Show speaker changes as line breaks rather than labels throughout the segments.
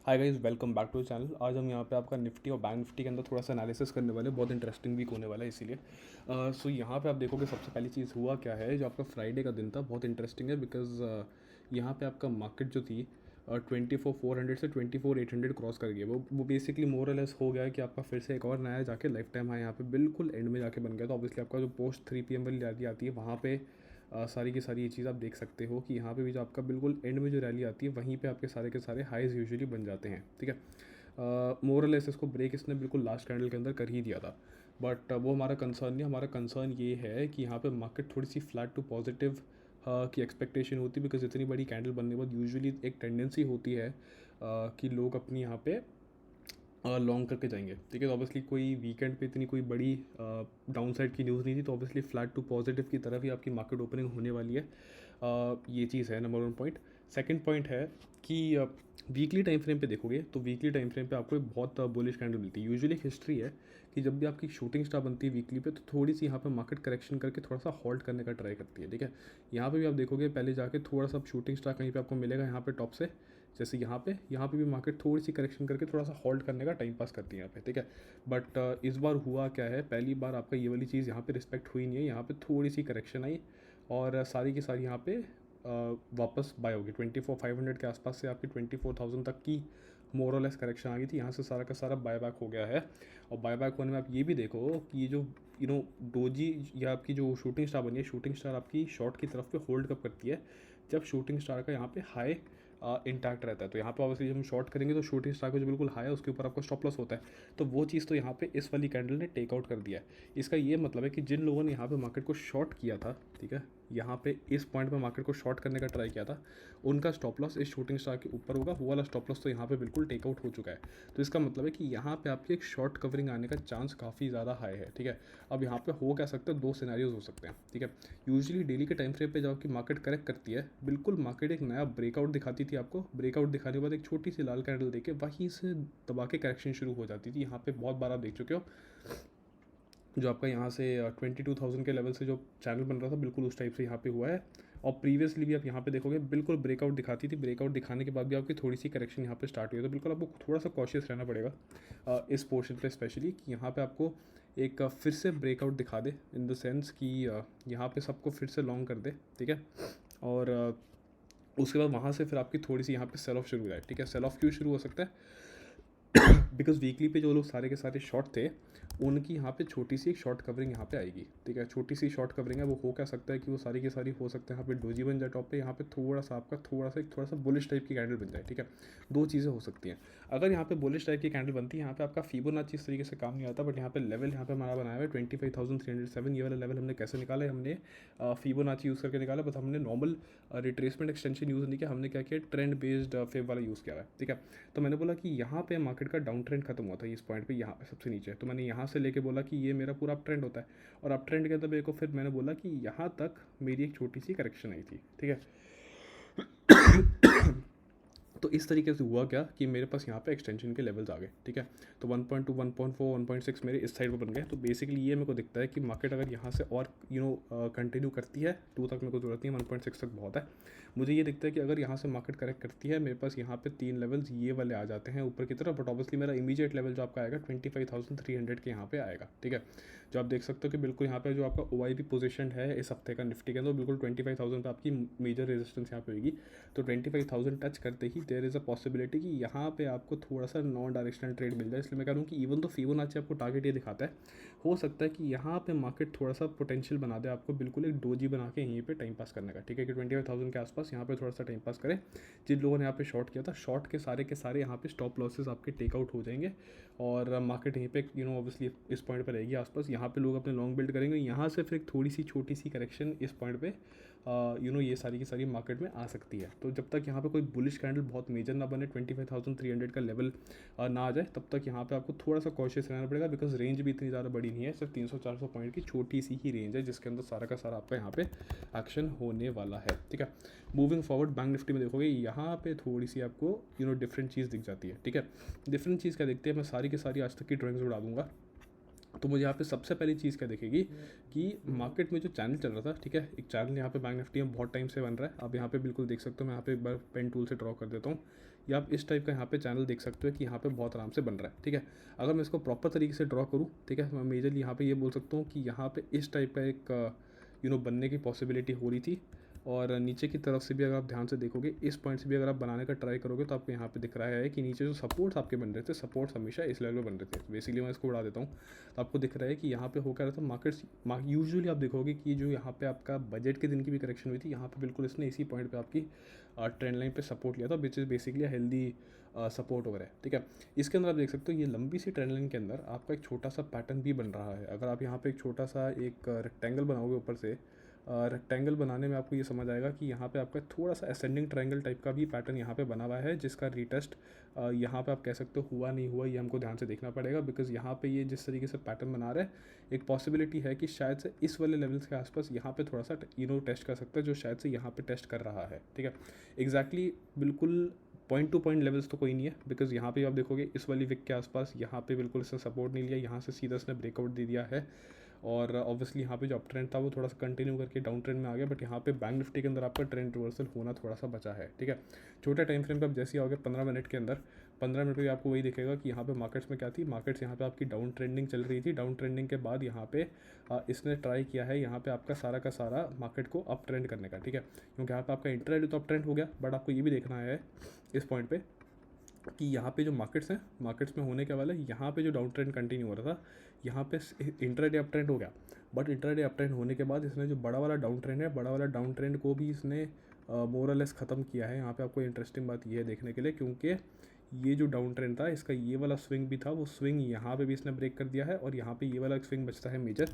Hi guys, welcome back to channel. आज हम यहाँ पे आपका निफ्टी और बैंक निफ्टी के अंदर थोड़ा सा एनालिसिस करने वाले हैं। बहुत इंटरेस्टिंग वीक होने वाला है इसीलिए। सो यहाँ पे आप देखोगे सबसे पहली चीज़ हुआ क्या है। जो आपका फ्राइडे का दिन था बहुत इंटरेस्टिंग है बिकॉज यहाँ पे आपका मार्केट जो थी 24,400 से 24,800 क्रॉस कर गया। वो बेसिकली मोर और लेस हो गया है कि आपका फिर से एक और नया जाके लाइफ टाइम हाई यहाँ पे बिल्कुल एंड में जाके बन गया। तो ऑब्वियसली आपका जो पोस्ट 3 PM वाली रैली आती है वहाँ पे सारी की सारी ये चीज़ आप देख सकते हो कि यहाँ पे भी जो आपका बिल्कुल एंड में जो रैली आती है वहीं पे आपके सारे के सारे हाईज यूजुअली बन जाते हैं। ठीक है, मोरलेस इसको ब्रेक इसने बिल्कुल लास्ट कैंडल के अंदर कर ही दिया था। बट वो हमारा कंसर्न नहीं, हमारा कंसर्न ये है कि यहाँ पे मार्केट थोड़ी सी फ्लैट टू पॉजिटिव की एक्सपेक्टेशन होती है। बिकॉज इतनी बड़ी कैंडल बनने के बाद यूजुअली एक टेंडेंसी होती है कि लोग अपनी यहाँ पे लॉन्ग करके जाएंगे। ठीक है, तो ऑब्वियसली कोई वीकेंड पे इतनी कोई बड़ी डाउन साइड की न्यूज़ नहीं थी, तो ऑब्वियसली फ्लैट टू पॉजिटिव की तरफ ही आपकी मार्केट ओपनिंग होने वाली है। ये चीज़ है नंबर 1 पॉइंट। सेकंड पॉइंट है कि वीकली टाइम फ्रेम पे देखोगे तो वीकली टाइम फ्रेम पे आपको एक बहुत बुलिश कैंडल मिलती है। यूजुअली हिस्ट्री है कि जब भी आपकी शूटिंग स्टार बनती है वीकली पे तो थोड़ी सी यहाँ पे मार्केट करेक्शन करके थोड़ा सा होल्ड करने का ट्राई करती है। ठीक है, यहाँ पे भी आप देखोगे पहले जाके थोड़ा सा शूटिंग स्टार कहीं पे आपको मिलेगा यहाँ पे टॉप से, जैसे यहाँ पे भी मार्केट थोड़ी सी करेक्शन करके थोड़ा सा होल्ड करने का टाइम पास करती है यहाँ पे। ठीक है, बट इस बार हुआ क्या है, पहली बार आपका ये वाली चीज़ यहाँ पे रिस्पेक्ट हुई नहीं है। यहाँ पे थोड़ी सी करेक्शन आई और सारी की सारी यहाँ पे वापस बाय होगी 24,500 के आसपास से आपकी 24,000 तक की मोर और लेस करेक्शन आ गई थी। यहाँ से सारा का सारा बाय बैक हो गया है। और बाय बैक होने में आप ये भी देखो कि ये जो डोजी या आपकी जो शूटिंग स्टार बनी है, शूटिंग स्टार आपकी शॉर्ट की तरफ पे होल्ड कब करती है, जब शूटिंग स्टार का यहाँ पे हाई इंटैक्ट रहता है। तो यहाँ पे ऑब्वियसली जब हम शॉर्ट करेंगे तो शूटिंग स्टार को जो बिल्कुल हाई है उसके ऊपर आपका स्टॉप लॉस होता है। तो वो चीज़ तो यहाँ पे इस वाली कैंडल ने टेक आउट कर दिया है। इसका ये मतलब है कि जिन लोगों ने यहाँ पे मार्केट को शॉर्ट किया था, ठीक है, यहाँ पे इस पॉइंट पे मार्केट को शॉर्ट करने का ट्राई किया था, उनका स्टॉप लॉस इस शूटिंग स्टार के ऊपर होगा। वो वाला स्टॉप लॉस तो यहाँ पे बिल्कुल टेक आउट हो चुका है। तो इसका मतलब है कि यहाँ पे आपकी एक शॉर्ट कवरिंग आने का चांस काफ़ी ज़्यादा हाई है। ठीक है, अब यहाँ पे हो क्या सकता है, दो सिनेरियोज हो सकते हैं। ठीक है, यूजुअली डेली के टाइम फ्रेम पे जब आपकी मार्केट करेक्ट करती है, बिल्कुल मार्केट एक नया ब्रेकआउट दिखाती थी आपको। ब्रेकआउट दिखाने के बाद एक छोटी सी लाल कैंडल देके वहीं से दबा के करेक्शन शुरू हो जाती थी। यहाँ पे बहुत बार आप देख चुके हो जो आपका यहाँ से 22,000 के लेवल से जो चैनल बन रहा था बिल्कुल उस टाइप से यहाँ पे हुआ है। और प्रीवियसली भी आप यहाँ पे देखोगे बिल्कुल ब्रेकआउट दिखाती थी। ब्रेकआउट दिखाने के बाद भी आपकी थोड़ी सी करेक्शन यहाँ पे स्टार्ट हुई है। तो बिल्कुल आपको थोड़ा सा कॉशियस रहना पड़ेगा इस पोर्शन पे स्पेशली, कि यहाँ पे आपको एक फिर से ब्रेकआउट दिखा दे, इन द सेंस कि यहाँ पे सबको फिर से लॉन्ग कर दे। ठीक है, और उसके बाद वहाँ से फिर आपकी थोड़ी सी यहाँ पे सेल ऑफ शुरू हो जाए। ठीक है, सेल ऑफ क्यों शुरू हो सकता है, बिकॉज वीकली पे जो लोग सारे के सारे शॉर्ट थे उनकी यहाँ पे छोटी सी एक शॉर्ट कवरिंग यहाँ पे आएगी। ठीक है, छोटी सी शॉर्ट कवरिंग है। वो हो क्या सकता है कि वो सारी की सारी हो सकता है यहाँ पे डोजी बन जाए टॉप पे, यहाँ पे थोड़ा सा आपका थोड़ा सा बुलिश टाइप की कैंडल बन जाए। ठीक है, दो चीज़ें हो सकती हैं। अगर यहाँ पे बुलिश टाइप की कैंडल बनती है, यहाँ पे आपका फिबोनाची इस तरीके से काम नहीं आता। बट यहाँ पे लेवल यहाँ पे हमारा बनाया हुआ है 25,307। ये वाला लेवल हमने कैसे निकाला है, हमने फिबोनाची यूज़ करके निकाला। बस हमने नॉर्मल रिट्रेसमेंट एक्सटेंशन यूज़ नहीं किया, हमने क्या किया, ट्रेंड बेस्ड फेव वाला यूज़ किया है। ठीक है, तो मैंने बोला कि यहाँ पे मार्केट का डाउन ट्रेंड खत्म हुआ था इस पॉइंट पे, यहाँ पे सबसे नीचे। तो मैंने यहाँ से लेके बोला कि ये मेरा पूरा अप ट्रेंड होता है, और अप ट्रेंड के अंदर मेरे को फिर मैंने बोला कि यहाँ तक मेरी एक छोटी सी करेक्शन आई थी। ठीक है, तो इस तरीके से हुआ क्या कि मेरे पास यहाँ पे एक्सटेंशन के लेवल्स आ गए। ठीक है, तो 1.2, 1.4, 1.6 मेरे इस साइड पर बन गए। तो बेसिकली ये मेरे को दिखता है कि मार्केट अगर यहाँ से और कंटिन्यू करती है, 2 तक मेरे को जरूरत नहीं है, 1.6 तक बहुत है। मुझे ये दिखता है कि अगर यहाँ से मार्केट करेक्ट करती है, मेरे पास यहाँ पे 3 लेवल्स ये वाले आ जाते हैं ऊपर की तरफ। बट ऑब्वियसली मेरा इमीडिएट लेवल जो आपका आएगा 25,300 के यहाँ पे आएगा। ठीक है, जो आप देख सकते हो कि बिल्कुल यहाँ पे जो आपका OIP पोजीशन है इस हफ्ते का निफ्टी के अंदर, बिल्कुल 25,000 पे आपकी मेजर रेजिस्टेंस यहाँ पे होगी। तो 25,000 टच करते ही देयर इज़ अ पॉसिबिलिटी कि यहाँ पे आपको थोड़ा सा नॉन डायरेक्शनल ट्रेड मिल जाए। इसलिए मैं कह रहा हूँ कि इवन तो फिबोनाची आपको टारगेट ये दिखाता है, हो सकता है कि यहाँ पे मार्केट थोड़ा सा पोटेंशियल बना दे आपको, बिल्कुल एक डोजी बना के यहीं पे टाइम पास करने का। ठीक है, कि 25,000 के आसपास यहाँ पे थोड़ा सा टाइम पास करें। जिन लोगों ने यहाँ पे शॉर्ट किया था, शॉर्ट के सारे यहाँ पे स्टॉप लॉसेस आपके टेक आउट हो जाएंगे और मार्केट यहीं पे ऑब्वियसली इस पॉइंट पर रहेगी आसपास। यहाँ पे लोग अपने लॉन्ग बिल्ड करेंगे, यहाँ से फिर एक थोड़ी सी छोटी सी करेक्शन इस पॉइंट पे ये सारी की सारी मार्केट में आ सकती है। तो जब तक यहाँ पे कोई बुलिश कैंडल बहुत मेजर ना बने, 25,300 का लेवल ना आ जाए, तब तक यहाँ पे आपको थोड़ा सा कॉशियस रहना पड़ेगा। बिकॉज रेंज भी इतनी ज़्यादा बड़ी नहीं है, सिर्फ 300-400 पॉइंट की छोटी सी ही रेंज है जिसके अंदर सारा का सारा आपका यहाँ पे एक्शन होने वाला है। ठीक है, मूविंग फॉरवर्ड बैंक निफ्टी में देखोगे यहाँ पे थोड़ी सी आपको डिफरेंट चीज़ दिख जाती है। ठीक है, डिफरेंट चीज़ क्या दिखती है, मैं सारी की सारी आज तक की ड्राइंग्स उड़ा दूंगा। तो मुझे यहाँ पे सबसे पहली चीज़ क्या दिखेगी कि मार्केट में जो चैनल चल रहा था, ठीक है, एक चैनल यहाँ पे बैंक निफ्टी में बहुत टाइम से बन रहा है। आप यहाँ पे बिल्कुल देख सकते हो, मैं यहाँ पे एक बार पेन टूल से ड्रॉ कर देता हूँ, या आप इस टाइप का यहाँ पे चैनल देख सकते हो कि यहाँ पे बहुत आराम से बन रहा है, ठीक है। अगर मैं इसको प्रॉपर तरीके से ड्रॉ करूँ, ठीक है, मैं मेजरली यहाँ पे ये बोल सकता हूँ कि यहाँ पे इस टाइप का एक बनने की पॉसिबिलिटी हो रही थी। और नीचे की तरफ से भी अगर आप ध्यान से देखोगे, इस पॉइंट से भी अगर आप बनाने का ट्राई करोगे, तो आपको यहाँ पे दिख रहा है कि नीचे जो सपोर्ट्स आपके बन रहे थे, सपोर्ट्स हमेशा इस लेवल पे बन रहे थे। बेसिकली मैं इसको उड़ा देता हूँ, तो आपको दिख रहा है कि यहाँ पे हो क्या रहा था, मार्केट्स यूजुअली आप देखोगे कि जो यहाँ पे आपका बजट के दिन की भी करेक्शन हुई थी, यहाँ पे बिल्कुल इसने इसी पॉइंट पे आपकी ट्रेंड लाइन पे सपोर्ट लिया था, which is basically healthy support वगैरह, ठीक है। इसके अंदर आप देख सकते हो ये लंबी सी ट्रेंड लाइन के अंदर आपका एक छोटा सा पैटर्न भी बन रहा है। अगर आप यहाँ पे एक छोटा सा एक रेक्टेंगल बनाओगे ऊपर से, रेक्टेंगल बनाने में आपको ये समझ आएगा कि यहाँ पे आपका थोड़ा सा असेंडिंग ट्रायंगल टाइप का भी पैटर्न यहाँ पे बना हुआ है, जिसका रीटेस्ट यहाँ पे आप कह सकते हो हुआ नहीं हुआ, ये हमको ध्यान से देखना पड़ेगा। बिकॉज यहाँ पे ये जिस तरीके से पैटर्न बना रहा है, एक पॉसिबिलिटी है कि शायद से इस वाले लेवल्स के आसपास यहाँ पे थोड़ा सा टेस्ट कर सकता है, जो शायद से यहाँ पे टेस्ट कर रहा है, ठीक है। एग्जैक्टली बिल्कुल पॉइंट टू पॉइंट लेवल्स तो कोई नहीं है, बिकॉज यहाँ पे आप देखोगे इस वाली विक के आसपास यहाँ पे बिल्कुल इसने सपोर्ट नहीं लिया, यहाँ से सीधा इसने ब्रेकआउट दे दिया है। और ऑब्वियसली यहाँ पे जो अप ट्रेंड था वो थोड़ा सा कंटिन्यू करके डाउन ट्रेंड में आ गया, बट यहाँ पे बैंक निफ्टी के अंदर आपका ट्रेंड रिवर्सल होना थोड़ा सा बचा है, ठीक है। छोटे टाइम फ्रेम पे आप जैसे ही आओगे 15 मिनट के अंदर, 15 मिनट पे आपको वही दिखेगा कि यहाँ पे मार्केट्स में क्या थी, मार्केट्स यहाँ पे आपकी डाउन ट्रेंडिंग चल रही थी। डाउन ट्रेंडिंग के बाद यहाँ पे इसने ट्राई किया है यहाँ पे आपका सारा का सारा मार्केट को अप ट्रेंड करने का, ठीक है। क्योंकि यहाँ पे आपका इंट्राडे तो अप ट्रेंड हो गया, बट आपको ये भी देखना है इस पॉइंट पे कि यहाँ पे जो मार्केट्स हैं, मार्केट्स में होने के वाला है, यहाँ पे जो डाउन ट्रेंड कंटिन्यू हो रहा था, यहाँ पे इंट्राडे अप ट्रेंड हो गया। बट इंट्राडे अप ट्रेंड होने के बाद इसने जो बड़ा वाला डाउन ट्रेंड है, बड़ा वाला डाउन ट्रेंड को भी इसने मोर और लेस ख़त्म किया है। यहाँ पे आपको इंटरेस्टिंग बात ये है देखने के लिए, क्योंकि ये जो डाउन ट्रेंड था, इसका ये वाला स्विंग भी था, वो स्विंग यहाँ पे भी इसने ब्रेक कर दिया है। और यहाँ पे ये वाला स्विंग बचता है मेजर,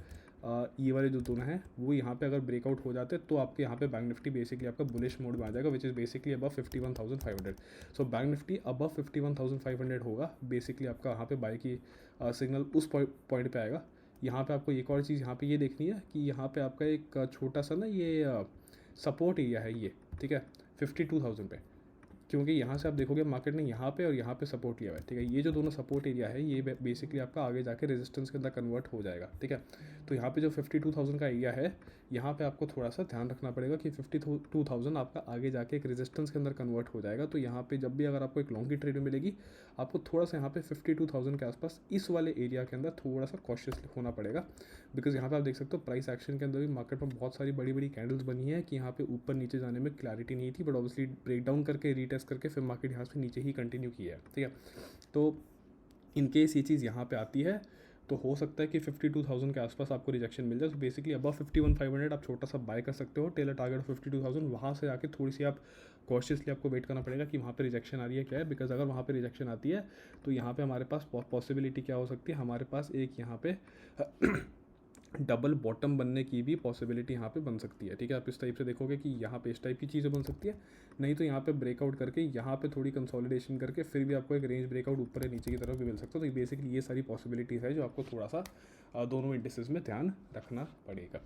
ये वाले जो दोनों हैं वो यहाँ पे अगर ब्रेकआउट हो जाते तो आपके यहाँ पे बैंक निफ्टी बेसिकली आपका बुलिश मोड में आ जाएगा, which is basically above 51,500। So bank Nifty above 51,500 होगा, बेसिकली आपका यहाँ पे बाय की सिग्नल उस पॉइंट पे आएगा। यहाँ पे आपको एक और चीज़ यहाँ पे ये देखनी है कि यहाँ पे आपका एक छोटा सा ना ये सपोर्ट एरिया है ये, ठीक है, 52,000 पे। क्योंकि यहाँ से आप देखोगे मार्केट ने यहाँ पे और यहाँ पे सपोर्ट लिया हुआ है, ठीक है। ये जो दोनों सपोर्ट एरिया है ये बेसिकली आपका आगे जाके रेजिस्टेंस के अंदर कन्वर्ट हो जाएगा, ठीक है। तो यहाँ पे जो 52,000 का एरिया है, यहाँ पे आपको थोड़ा सा ध्यान रखना पड़ेगा कि 52,000 आपका आगे जाके एक रेजिस्टेंस के अंदर कन्वर्ट हो जाएगा। तो यहाँ पे जब भी अगर आपको एक लॉन्ग की ट्रेड मिलेगी, आपको थोड़ा सा यहाँ पे 52,000 के आसपास इस वाले एरिया के अंदर थोड़ा सा कॉशियस होना पड़ेगा। बिकॉज यहाँ पे आप देख सकते हो प्राइस एक्शन के अंदर भी मार्केट में बहुत सारी बड़ी बड़ी कैंडल्स बनी है कि यहाँ पे ऊपर नीचे जाने में क्लैरिटी नहीं थी, बट ऑब्वियसली ब्रेक डाउन करके रीटेस्ट करके फिर मार्केट यहाँ से नीचे ही कंटिन्यू किया है, ठीक है। तो इनकेस ये चीज़ यहाँ पे आती है तो हो सकता है कि 52,000 के आसपास आपको रिजेक्शन मिल जाए। तो बेसिकली अबव 51,500 आप छोटा सा बाय कर सकते हो, टेलर टारगेट 52,000, वहाँ से आके थोड़ी सी आप कॉशियसली आपको वेट करना पड़ेगा कि वहाँ पे रिजेक्शन आ रही है क्या है। बिकॉज अगर वहाँ पे रिजेक्शन आती है तो यहाँ पे हमारे पास पॉसिबिलिटी क्या हो सकती है, हमारे पास एक यहाँ पे डबल बॉटम बनने की भी पॉसिबिलिटी यहाँ पे बन सकती है, ठीक है। आप इस टाइप से देखोगे कि यहाँ पे इस टाइप की चीज़ें बन सकती है, नहीं तो यहाँ पे ब्रेकआउट करके यहाँ पे थोड़ी कंसोलिडेशन करके फिर भी आपको एक रेंज ब्रेकआउट ऊपर या नीचे की तरफ भी मिल सकता है। तो बेसिकली ये सारी पॉसिबिलिटीज़ है जो आपको थोड़ा सा दोनों इंडिसेस में ध्यान रखना पड़ेगा।